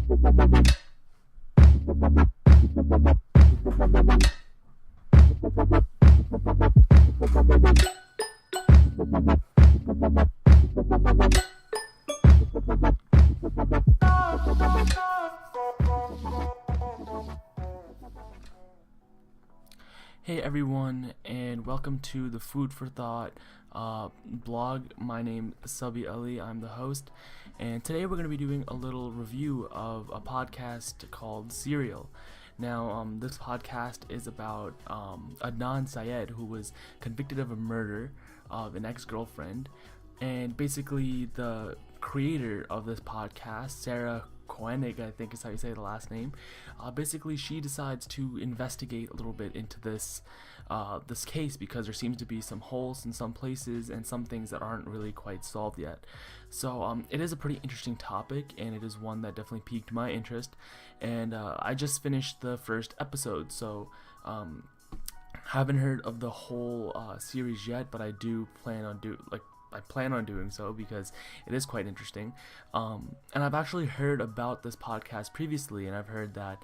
Hey everyone, and welcome to the Food for Thought blog. My name is Sabi Ali, I'm the host, and today we're going to be doing a little review of a podcast called Serial. Now, this podcast is about Adnan Syed, who was convicted of a murder of an ex-girlfriend, and basically the creator of this podcast, Sarah Koenig, I think is how you say the last name. Basically, she decides to investigate a little bit into this case because there seems to be some holes in some places and some things that aren't really quite solved yet. So it is a pretty interesting topic, and it is one that definitely piqued my interest. And I just finished the first episode, so haven't heard of the whole series yet, but I do plan on doing so because it is quite interesting. And I've actually heard about this podcast previously, and I've heard that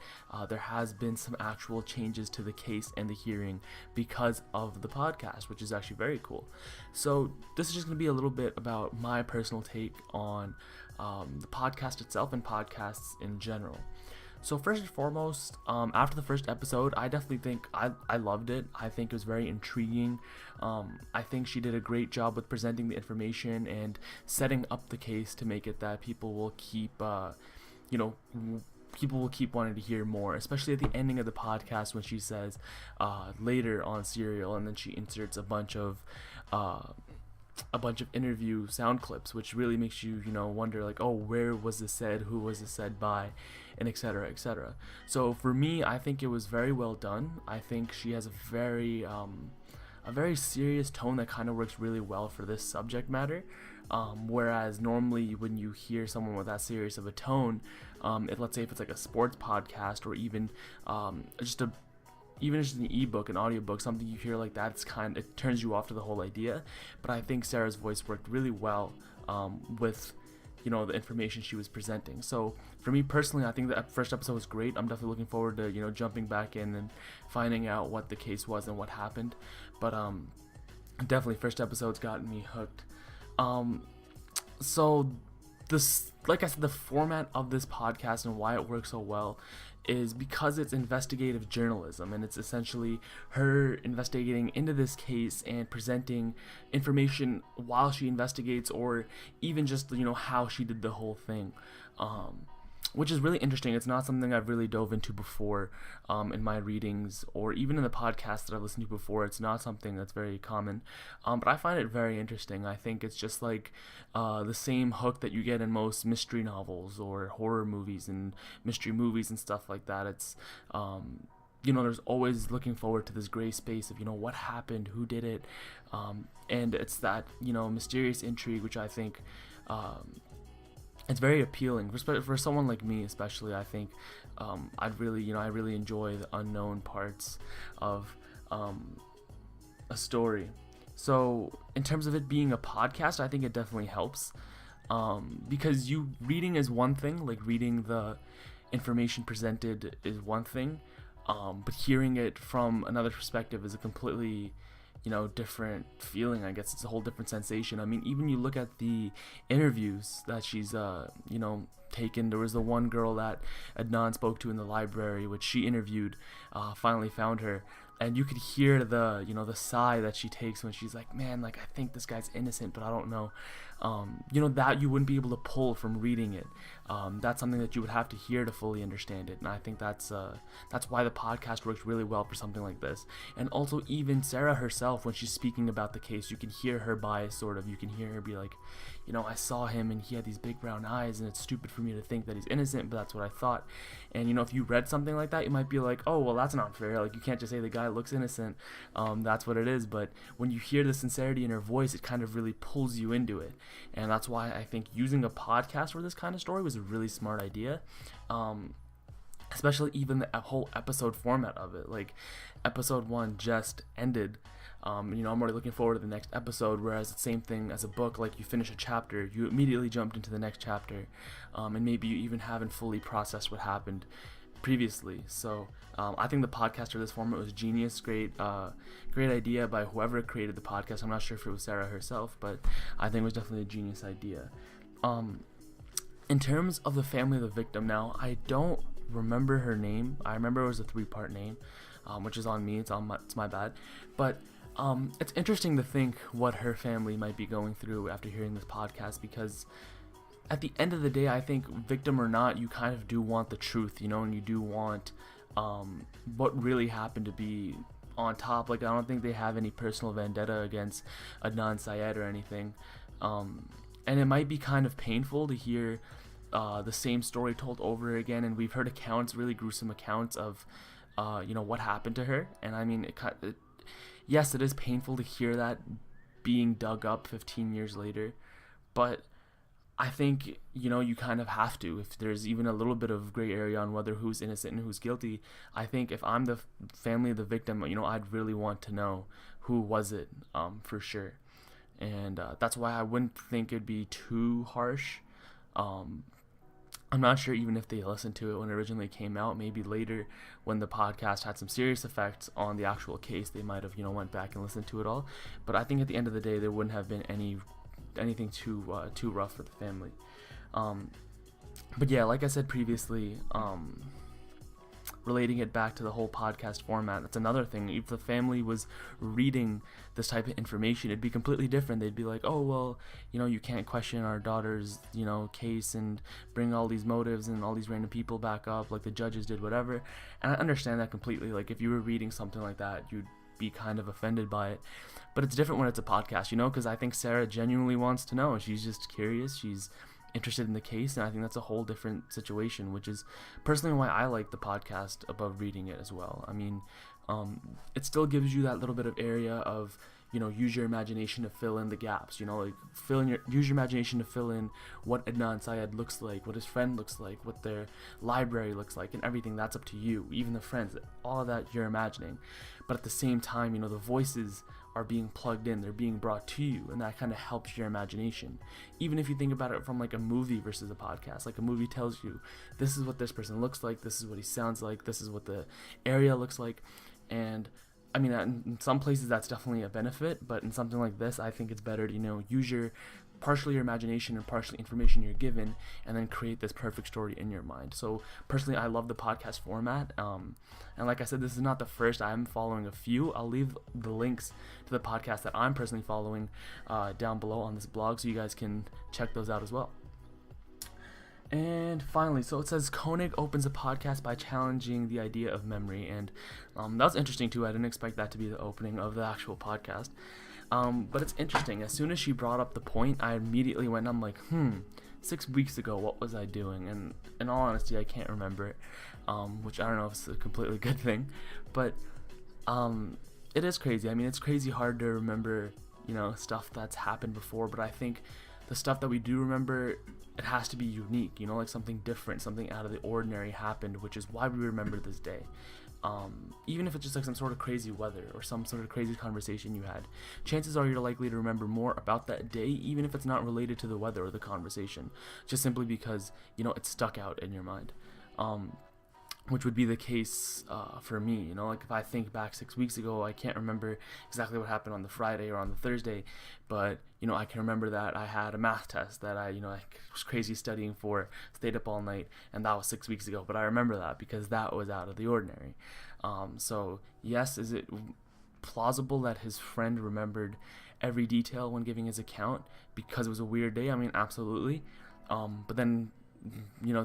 there has been some actual changes to the case and the hearing because of the podcast, which is actually very cool. So this is just going to be a little bit about my personal take on the podcast itself and podcasts in general. So first and foremost, after the first episode, I definitely think I loved it. I think it was very intriguing. I think she did a great job with presenting the information and setting up the case to make it that people will keep wanting to hear more, especially at the ending of the podcast when she says later on Serial, and then she inserts a bunch of interview sound clips, which really makes you wonder, like, oh, where was this said, who was this said by, and etc. etc. So for me, I think it was very well done. I think she has a very serious tone that kind of works really well for this subject matter. Whereas normally when you hear someone with that serious of a tone, let's say if it's like a sports podcast or even just an ebook, an audiobook, something you hear like that, it turns you off to the whole idea. But I think Sarah's voice worked really well with the information she was presenting. So for me personally, I think the first episode was great. I'm definitely looking forward to jumping back in and finding out what the case was and what happened. But definitely first episode's gotten me hooked. So this, like I said, the format of this podcast and why it works so well is because it's investigative journalism, and it's essentially her investigating into this case and presenting information while she investigates, or even just how she did the whole thing, which is really interesting. It's not something I've really dove into before in my readings or even in the podcasts that I've listened to before. It's not something that's very common, but I find it very interesting. I think it's just like the same hook that you get in most mystery novels or horror movies and mystery movies and stuff like that. It's there's always looking forward to this gray space of what happened, who did it, and it's that mysterious intrigue, which I think it's very appealing for someone like me, especially. I think I really enjoy the unknown parts of a story. So in terms of it being a podcast, I think it definitely helps because reading is one thing, like reading the information presented is one thing, but hearing it from another perspective is a completely different feeling. I guess it's a whole different sensation. I mean, even you look at the interviews that she's taken. There was the one girl that Adnan spoke to in the library, which she interviewed, finally found her, and you could hear the the sigh that she takes when she's like, man, like, I think this guy's innocent, but I don't know. That you wouldn't be able to pull from reading it. That's something that you would have to hear to fully understand it, and I think that's why the podcast works really well for something like this. And also, even Sarah herself, when she's speaking about the case, you can hear her bias, sort of. You can hear her be like, I saw him and he had these big brown eyes, and it's stupid for me to think that he's innocent, but that's what I thought. And if you read something like that, you might be like, oh, well, that's not fair. Like, you can't just say the guy looks innocent. That's what it is. But when you hear the sincerity in her voice, it kind of really pulls you into it. And that's why I think using a podcast for this kind of story was a really smart idea. Especially even the whole episode format of it. Like, episode 1 just ended I'm already looking forward to the next episode, whereas the same thing as a book, like you finish a chapter, you immediately jumped into the next chapter, and maybe you even haven't fully processed what happened previously. So I think the podcast or this format was genius. Great idea by whoever created the podcast. I'm not sure if it was Sarah herself, but I think it was definitely a genius idea. In terms of the family of the victim, now I don't remember her name. I remember it was a 3-part name, which is on me. It's my bad. But it's interesting to think what her family might be going through after hearing this podcast, because at the end of the day, I think victim or not, you kind of do want the truth, and you do want what really happened to be on top. Like, I don't think they have any personal vendetta against Adnan Syed or anything. And it might be kind of painful to hear the same story told over again. And we've heard accounts, really gruesome accounts of, what happened to her. And I mean, yes, it is painful to hear that being dug up 15 years later. But I think, you kind of have to. If there's even a little bit of gray area on whether who's innocent and who's guilty, I think if I'm the family of the victim, I'd really want to know who was it, for sure. And that's why I wouldn't think it'd be too harsh. I'm not sure even if they listened to it when it originally came out. Maybe later, when the podcast had some serious effects on the actual case, they might have, went back and listened to it all. But I think at the end of the day, there wouldn't have been anything too rough for the family. But yeah, like I said previously, relating it back to the whole podcast format, that's another thing. If the family was reading this type of information, it'd be completely different. They'd be like, oh, well, you can't question our daughter's, case and bring all these motives and all these random people back up like the judges did, whatever. And I understand that completely. Like, if you were reading something like that, you'd be kind of offended by it. But it's different when it's a podcast, because I think Sarah genuinely wants to know. She's just curious. She's interested in the case, and I think that's a whole different situation, which is personally why I like the podcast above reading it as well. I mean, it still gives you that little bit of area of, use your imagination to fill in the gaps, use your imagination to fill in what Adnan Syed looks like, what his friend looks like, what their library looks like, and everything. That's up to you, even the friends, all of that you're imagining. But at the same time, the voices are being plugged in, they're being brought to you, and that kind of helps your imagination. Even if you think about it from like a movie versus a podcast, like a movie tells you, this is what this person looks like, this is what he sounds like, this is what the area looks like. And I mean, in some places that's definitely a benefit, but in something like this, I think it's better to, use partially your imagination and partially information you're given, and then create this perfect story in your mind. So personally, I love the podcast format. And like I said, this is not the first. I'm following a few. I'll leave the links to the podcast that I'm personally following down below on this blog, so you guys can check those out as well. And finally, so it says Koenig opens a podcast by challenging the idea of memory, and that was interesting too. I didn't expect that to be the opening of the actual podcast. But it's interesting. As soon as she brought up the point, I immediately went, I'm like, 6 weeks ago, what was I doing? And in all honesty, I can't remember it, which I don't know if it's a completely good thing, but it is crazy. I mean, it's crazy hard to remember, stuff that's happened before, but I think the stuff that we do remember, it has to be unique, like something different, something out of the ordinary happened, which is why we remember this day. Even if it's just like some sort of crazy weather or some sort of crazy conversation you had, chances are you're likely to remember more about that day, even if it's not related to the weather or the conversation, just simply because, it stuck out in your mind. Which would be the case for me, like if I think back 6 weeks ago, I can't remember exactly what happened on the Friday or on the Thursday, but, I can remember that I had a math test that I was crazy studying for, stayed up all night, and that was 6 weeks ago, but I remember that because that was out of the ordinary. So yes, is it plausible that his friend remembered every detail when giving his account because it was a weird day? I mean, absolutely. But then,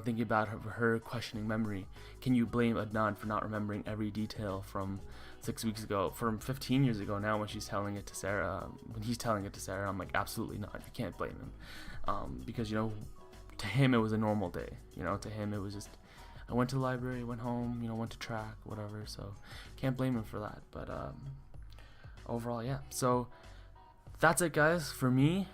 thinking about her questioning memory, can you blame Adnan for not remembering every detail from 6 weeks ago, from 15 years ago now when she's telling it to Sarah, when he's telling it to Sarah? I'm like, absolutely not. You can't blame him. Because, to him it was a normal day. To him it was just, I went to the library, went home, went to track, whatever. So can't blame him for that. But overall, yeah. So that's it, guys, for me.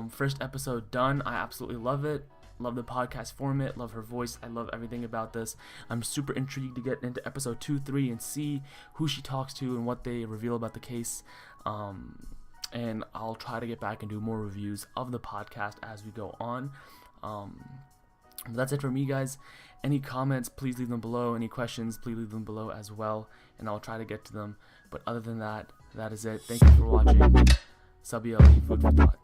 First episode done. I absolutely love it. love the podcast format, love her voice. I love everything about this. I'm super intrigued to get into episode 2, 3, and see who she talks to and what they reveal about the case. And I'll try to get back and do more reviews of the podcast as we go on. That's it for me, guys. Any comments, please leave them below. Any questions, please leave them below as well, and I'll try to get to them. But other than that, that is it. Thank you for watching. Sabiali, Food for Thought.